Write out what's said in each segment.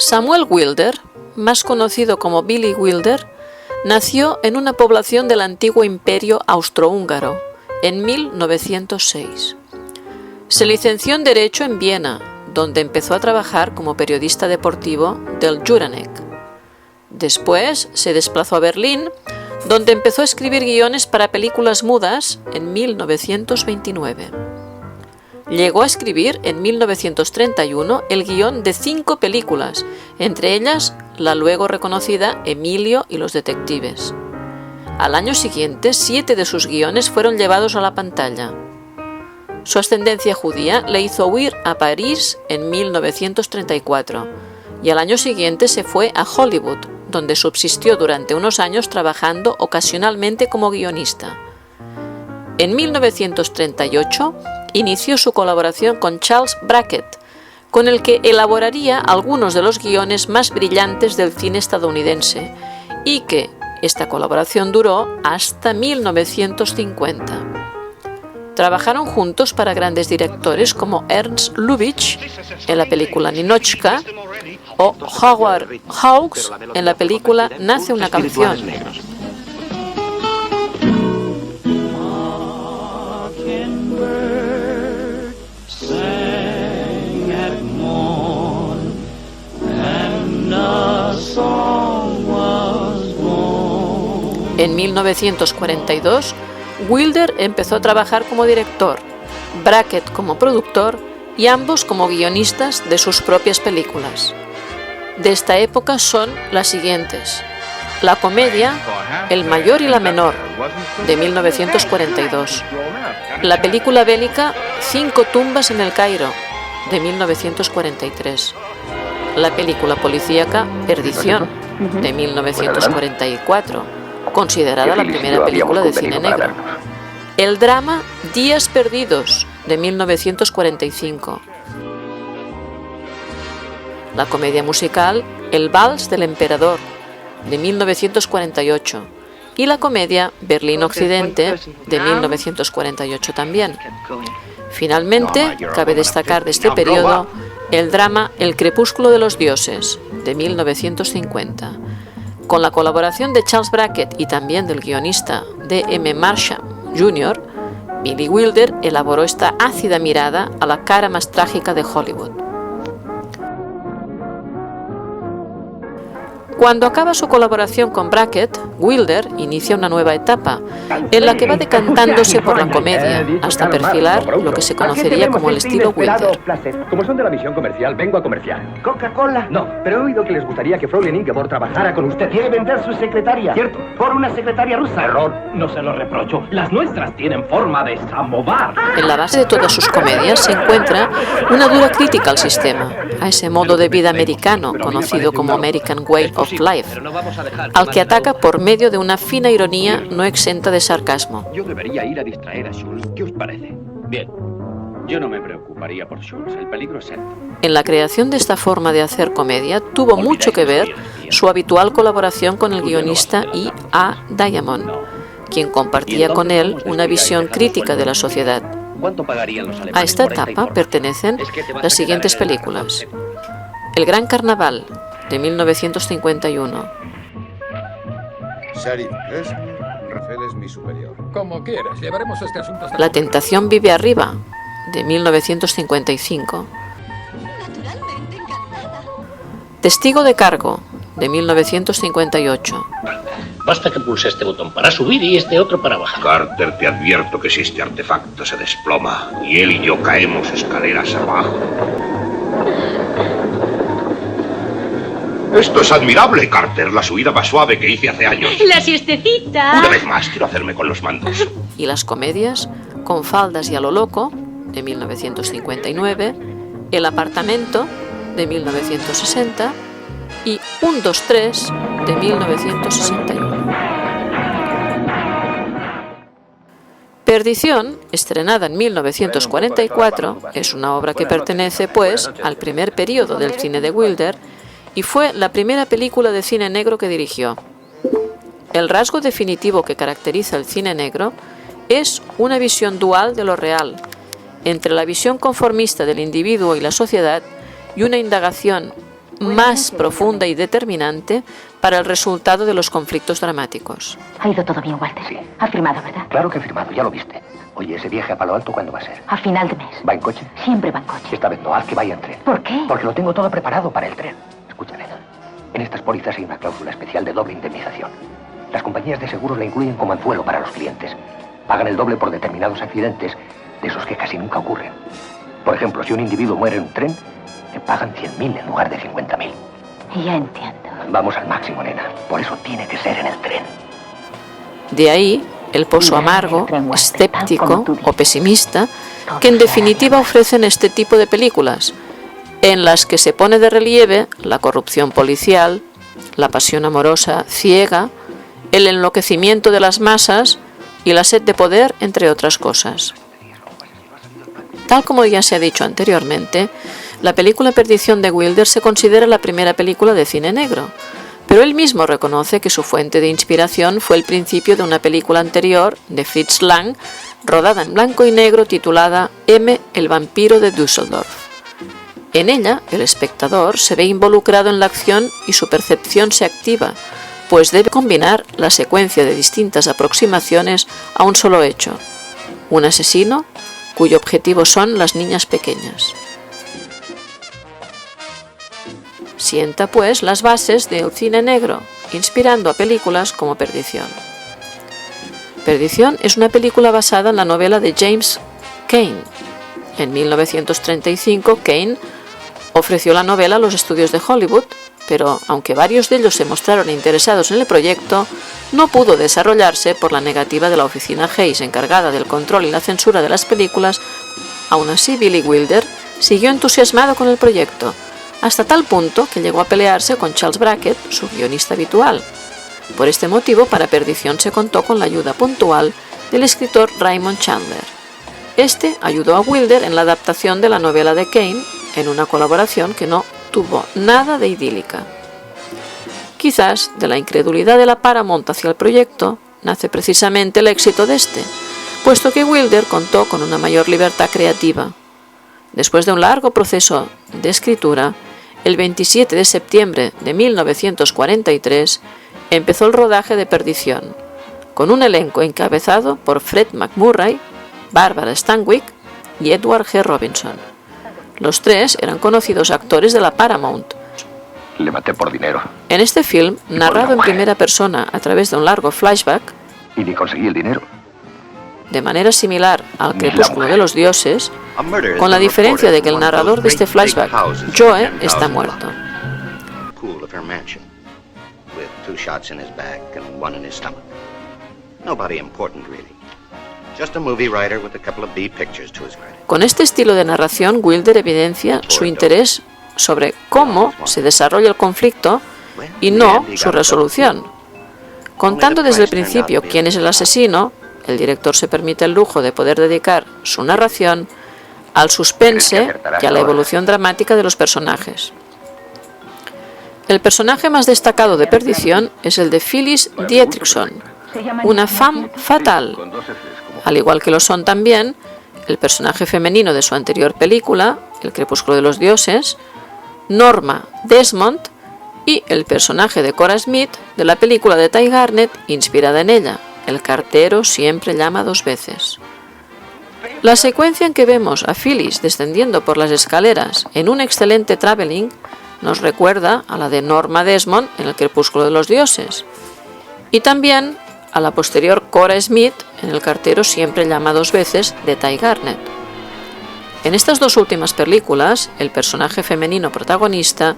Samuel Wilder, más conocido como Billy Wilder, nació en una población del antiguo Imperio Austrohúngaro en 1906. Se licenció en Derecho en Viena, donde empezó a trabajar como periodista deportivo del Juranek. Después se desplazó a Berlín, donde empezó a escribir guiones para películas mudas en 1929. Llegó a escribir en 1931 el guión de 5 películas, entre ellas la luego reconocida Emilio y los detectives. Al año siguiente, 7 de sus guiones fueron llevados a la pantalla. Su ascendencia judía le hizo huir a París en 1934 y al año siguiente se fue a Hollywood, donde subsistió durante unos años trabajando ocasionalmente como guionista. En 1938 inició su colaboración con Charles Brackett, con el que elaboraría algunos de los guiones más brillantes del cine estadounidense, y que esta colaboración duró hasta 1950. Trabajaron juntos para grandes directores como Ernst Lubitsch en la película Ninotchka o Howard Hawks en la película Nace una canción. En 1942, Wilder empezó a trabajar como director, Brackett como productor y ambos como guionistas de sus propias películas. De esta época son las siguientes: la comedia El mayor y la menor, de 1942, la película bélica 5 tumbas en el Cairo, de 1943, la película policíaca Perdición, de 1944, considerada la primera película de cine negro, el drama Días perdidos, de 1945, la comedia musical El vals del emperador, de 1948, y la comedia Berlín Occidente, de 1948 también. Finalmente, cabe destacar de este periodo el drama El crepúsculo de los dioses, de 1950, con la colaboración de Charles Brackett y también del guionista D. M. Marsham Jr., Billy Wilder elaboró esta ácida mirada a la cara más trágica de Hollywood. Cuando acaba su colaboración con Brackett, Wilder inicia una nueva etapa, en la que va decantándose por la comedia, hasta perfilar lo que se conocería como el estilo Wilder. Como son de la misión comercial, vengo a comerciar. ¿Coca-Cola? No, pero he oído que les gustaría que Fraulein Ingeborg trabajara con usted. Quiere vender su secretaria. ¿Cierto? Por una secretaria rusa. Error. No se lo reprocho. Las nuestras tienen forma de samovar. En la base de todas sus comedias se encuentra una dura crítica al sistema, a ese modo de vida americano, conocido como American Way of Life, al que ataca por medio de una fina ironía no exenta de sarcasmo. Yo debería ir a distraer a Schultz. ¿Qué os parece? Bien. Yo no me preocuparía por Schultz. El peligro es él. En la creación de esta forma de hacer comedia tuvo mucho que ver su habitual colaboración con el guionista E. A. Diamond, quien compartía con él una visión crítica de la sociedad. A esta etapa pertenecen las siguientes películas: El Gran Carnaval, de 1951. Sheriff Kressner, Rafael es mi superior. Como quieras, llevaremos este asunto hasta... La tentación vive arriba, de 1955. Testigo de cargo, de 1958. Basta que pulse este botón para subir y este otro para bajar. Carter, te advierto que si este artefacto se desploma y él y yo caemos escaleras abajo... Esto es admirable, Carter. La subida más suave que hice hace años. La siestecita. Una vez más, quiero hacerme con los mandos. Y las comedias Con faldas y a lo loco, de 1959, El apartamento, de 1960, y 1, 2, 3, de 1961. Perdición, estrenada en 1944, es una obra que pertenece, pues, al primer periodo del cine de Wilder, y fue la primera película de cine negro que dirigió. El rasgo definitivo que caracteriza el cine negro es una visión dual de lo real, entre la visión conformista del individuo y la sociedad y una indagación más profunda y determinante para el resultado de los conflictos dramáticos. Ha ido todo bien, Walter. Sí. Ha firmado, ¿verdad? Claro que he firmado, ya lo viste. Oye, ¿ese viaje a Palo Alto cuándo va a ser? A final de mes. ¿Va en coche? Siempre va en coche. Esta vez no, haz que vaya en tren. ¿Por qué? Porque lo tengo todo preparado para el tren. Escúchame. En estas pólizas hay una cláusula especial de doble indemnización. Las compañías de seguros la incluyen como anzuelo para los clientes. Pagan el doble por determinados accidentes, de esos que casi nunca ocurren. Por ejemplo, si un individuo muere en un tren, le pagan 100.000 en lugar de 50.000. Ya entiendo. Vamos al máximo, nena. Por eso tiene que ser en el tren. De ahí el pozo amargo, escéptico o pesimista que en definitiva ofrecen este tipo de películas, en las que se pone de relieve la corrupción policial, la pasión amorosa ciega, el enloquecimiento de las masas y la sed de poder, entre otras cosas. Tal como ya se ha dicho anteriormente, la película Perdición de Wilder se considera la primera película de cine negro, pero él mismo reconoce que su fuente de inspiración fue el principio de una película anterior de Fritz Lang, rodada en blanco y negro, titulada M, el vampiro de Düsseldorf. En ella, el espectador se ve involucrado en la acción y su percepción se activa, pues debe combinar la secuencia de distintas aproximaciones a un solo hecho: un asesino cuyo objetivo son las niñas pequeñas. Sienta, pues, las bases del cine negro, inspirando a películas como Perdición. Perdición es una película basada en la novela de James Cain. En 1935, Cain ofreció la novela a los estudios de Hollywood, pero aunque varios de ellos se mostraron interesados en el proyecto, no pudo desarrollarse por la negativa de la oficina Hayes encargada del control y la censura de las películas. Aún así, Billy Wilder siguió entusiasmado con el proyecto, hasta tal punto que llegó a pelearse con Charles Brackett, su guionista habitual. Por este motivo, para Perdición se contó con la ayuda puntual del escritor Raymond Chandler. Este ayudó a Wilder en la adaptación de la novela de Cain, en una colaboración que no tuvo nada de idílica. Quizás de la incredulidad de la Paramount hacia el proyecto nace precisamente el éxito de este, puesto que Wilder contó con una mayor libertad creativa. Después de un largo proceso de escritura, el 27 de septiembre de 1943 empezó el rodaje de Perdición, con un elenco encabezado por Fred MacMurray, Barbara Stanwyck y Edward G. Robinson. Los tres eran conocidos actores de la Paramount. Le maté por dinero. En este film, narrado en primera persona a través de un largo flashback, Y ni conseguí el dinero. de manera similar al Crepúsculo de los Dioses, con la diferencia de que el narrador de este flashback, Joe, está muerto. Con este estilo de narración, Wilder evidencia su interés sobre cómo se desarrolla el conflicto y no su resolución. Contando desde el principio quién es el asesino, el director se permite el lujo de poder dedicar su narración al suspense y a la evolución dramática de los personajes. El personaje más destacado de Perdición es el de Phyllis Dietrichson, una femme fatale, al igual que lo son también el personaje femenino de su anterior película, El Crepúsculo de los Dioses, Norma Desmond y el personaje de Cora Smith de la película de Ty Garnett inspirada en ella, El cartero siempre llama dos veces. La secuencia en que vemos a Phyllis descendiendo por las escaleras en un excelente travelling nos recuerda a la de Norma Desmond en El Crepúsculo de los Dioses y también a la posterior Cora Smith en El cartero siempre llama dos veces de Ty Garnett. En estas dos últimas películas, el personaje femenino protagonista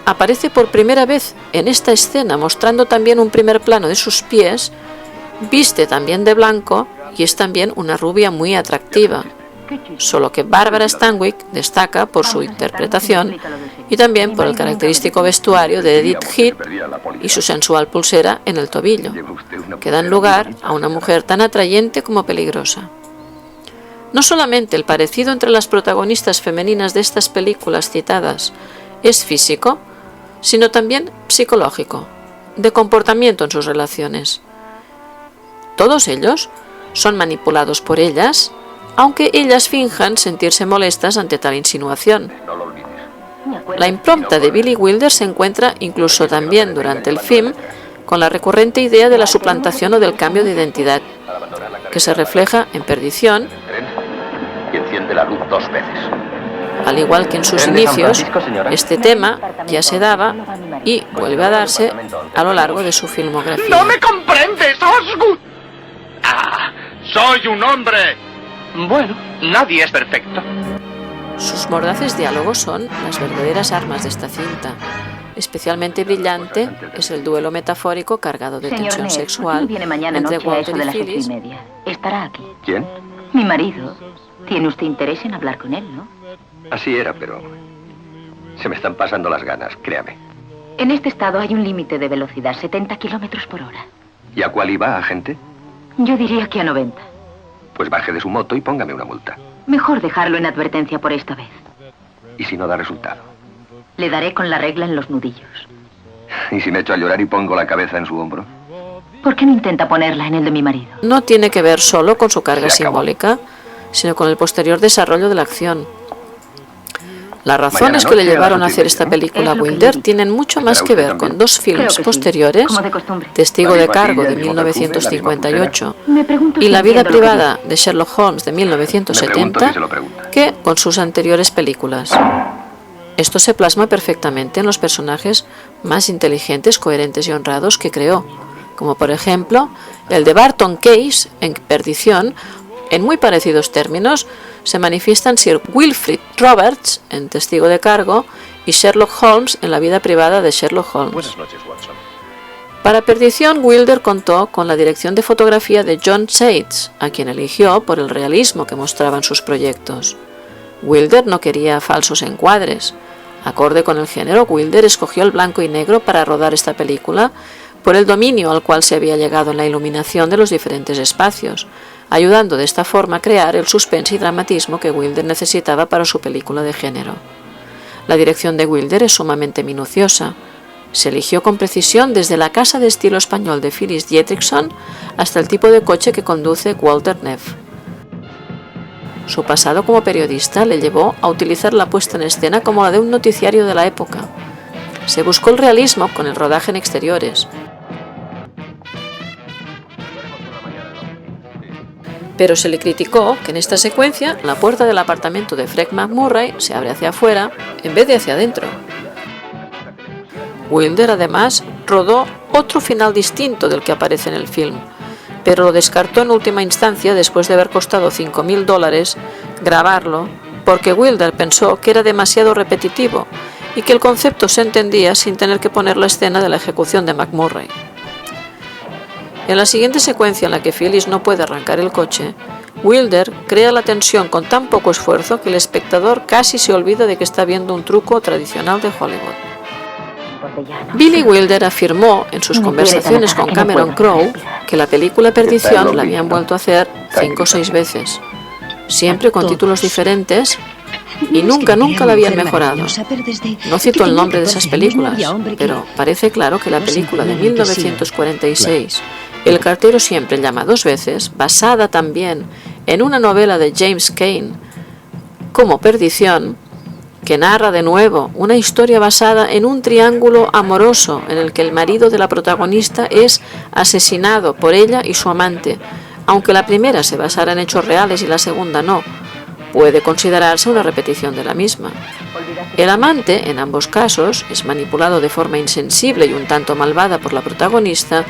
aparece por primera vez en esta escena, mostrando también un primer plano de sus pies, viste también de blanco y es también una rubia muy atractiva, solo que Barbara Stanwyck destaca por su interpretación y también por el característico vestuario de Edith Heath y su sensual pulsera en el tobillo, que dan lugar a una mujer tan atrayente como peligrosa. No solamente el parecido entre las protagonistas femeninas de estas películas citadas es físico, sino también psicológico, de comportamiento en sus relaciones. Todos ellos son manipulados por ellas, aunque ellas finjan sentirse molestas ante tal insinuación. La impronta de Billy Wilder se encuentra incluso también durante el film con la recurrente idea de la suplantación o del cambio de identidad, que se refleja en Perdición, Y enciende la luz 2 veces. al igual que en sus inicios. Este tema ya se daba y vuelve a darse a lo largo de su filmografía. ¡No me comprendes, Osgood! ¡Ah! ¡Soy un hombre! Bueno, nadie es perfecto. Sus mordaces diálogos son las verdaderas armas de esta cinta. Especialmente brillante es el duelo metafórico cargado de Señor tensión Ness, ¿por qué sexual no viene mañana entre noche a eso Walter de y las Phyllis. 8:30? Estará aquí. ¿Quién? Mi marido. Tiene usted interés en hablar con él, ¿no? Así era, pero se me están pasando las ganas, créame. En este estado hay un límite de velocidad, 70 kilómetros por hora. ¿Y a cuál iba, agente? Yo diría que a 90. Pues baje de su moto y póngame una multa. Mejor dejarlo en advertencia por esta vez. ¿Y si no da resultado? Le daré con la regla en los nudillos. ¿Y si me echo a llorar y pongo la cabeza en su hombro? ¿Por qué no intenta ponerla en el de mi marido? No tiene que ver solo con su carga Se acabó. simbólica, sino con el posterior desarrollo de la acción. Las razones Mañana que le noche a llevaron a las hacer 8:30, esta ¿no? película Es lo que Wilder le tienen mucho más ¿Estará que usted ver con también? dos Creo films que sí, posteriores, como de costumbre. Testigo La de misma cargo silla, de el mismo perfume, la misma 1958 Me pregunto y si La vida entiendo lo que privada de Sherlock Holmes de Me pregunto 1970, si se lo pregunta. que con sus anteriores películas. Esto se plasma perfectamente en los personajes más inteligentes, coherentes y honrados que creó, como por ejemplo el de Barton Case en Perdición. En muy parecidos términos se manifiestan Sir Wilfrid Roberts en Testigo de cargo y Sherlock Holmes en La vida privada de Sherlock Holmes. Buenas noches, Watson. Para Perdición, Wilder contó con la dirección de fotografía de John Sayles, a quien eligió por el realismo que mostraban sus proyectos. Wilder no quería falsos encuadres. Acorde con el género, Wilder escogió el blanco y negro para rodar esta película por el dominio al cual se había llegado en la iluminación de los diferentes espacios, ayudando de esta forma a crear el suspense y dramatismo que Wilder necesitaba para su película de género. La dirección de Wilder es sumamente minuciosa. Se eligió con precisión desde la casa de estilo español de Phyllis Dietrichson hasta el tipo de coche que conduce Walter Neff. Su pasado como periodista le llevó a utilizar la puesta en escena como la de un noticiario de la época. Se buscó el realismo con el rodaje en exteriores, pero se le criticó que en esta secuencia la puerta del apartamento de Fred McMurray se abre hacia afuera en vez de hacia adentro. Wilder además rodó otro final distinto del que aparece en el film, pero lo descartó en última instancia después de haber costado $5.000 grabarlo, porque Wilder pensó que era demasiado repetitivo y que el concepto se entendía sin tener que poner la escena de la ejecución de McMurray. En la siguiente secuencia en la que Phyllis no puede arrancar el coche, Wilder crea la tensión con tan poco esfuerzo que el espectador casi se olvida de que está viendo un truco tradicional de Hollywood. Billy Wilder afirmó en sus conversaciones con Cameron Crowe que la película Perdición la habían vuelto a hacer 5 o 6 veces, siempre con títulos diferentes, y nunca la habían mejorado. No cito el nombre de esas películas, pero parece claro que la película de 1946, El cartero siempre llama 2 veces, basada también en una novela de James Cain, como Perdición, que narra de nuevo una historia basada en un triángulo amoroso en el que el marido de la protagonista es asesinado por ella y su amante, aunque la primera se basara en hechos reales y la segunda no, puede considerarse una repetición de la misma. El amante, en ambos casos, es manipulado de forma insensible y un tanto malvada por la protagonista,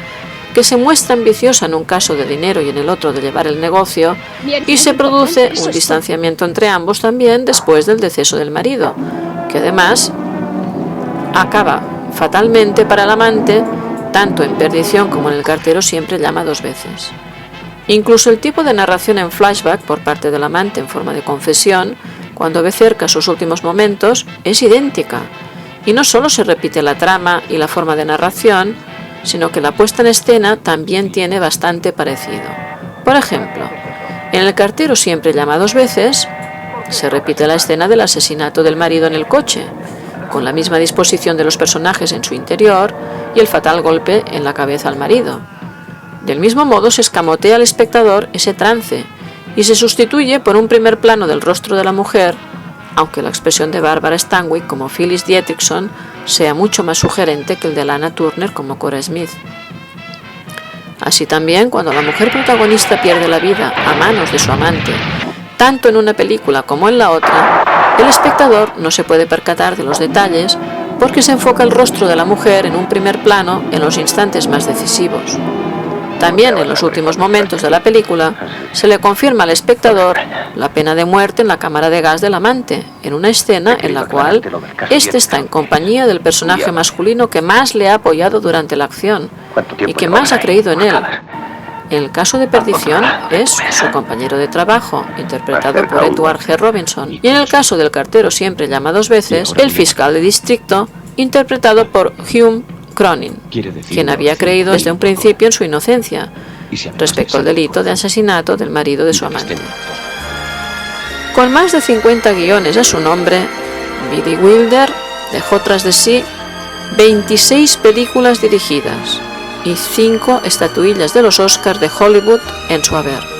que se muestra ambiciosa en un caso de dinero y en el otro de llevar el negocio, y se produce un distanciamiento entre ambos también después del deceso del marido, que además acaba fatalmente para el amante, tanto en Perdición como en El cartero siempre llama 2 veces. Incluso el tipo de narración en flashback por parte del amante en forma de confesión, cuando ve cerca sus últimos momentos, es idéntica, y no solo se repite la trama y la forma de narración, sino que la puesta en escena también tiene bastante parecido. Por ejemplo, en El cartero siempre llama 2 veces, se repite la escena del asesinato del marido en el coche, con la misma disposición de los personajes en su interior y el fatal golpe en la cabeza al marido. Del mismo modo se escamotea al espectador ese trance y se sustituye por un primer plano del rostro de la mujer, aunque la expresión de Barbara Stanwyck como Phyllis Dietrichson sea mucho más sugerente que el de Lana Turner como Cora Smith. Así también, cuando la mujer protagonista pierde la vida a manos de su amante, tanto en una película como en la otra, el espectador no se puede percatar de los detalles porque se enfoca el rostro de la mujer en un primer plano en los instantes más decisivos. También en los últimos momentos de la película se le confirma al espectador la pena de muerte en la cámara de gas del amante, en una escena en la cual éste está en compañía del personaje masculino que más le ha apoyado durante la acción y que más ha creído en él. En el caso de Perdición es su compañero de trabajo, interpretado por Edward G. Robinson, y en el caso del cartero siempre llama dos veces, el fiscal de distrito, interpretado por Hume Cronin, quien había creído desde un principio en su inocencia respecto al delito de asesinato del marido de su amante. Con más de 50 guiones a su nombre, Billy Wilder dejó tras de sí 26 películas dirigidas y 5 estatuillas de los Oscars de Hollywood en su haber.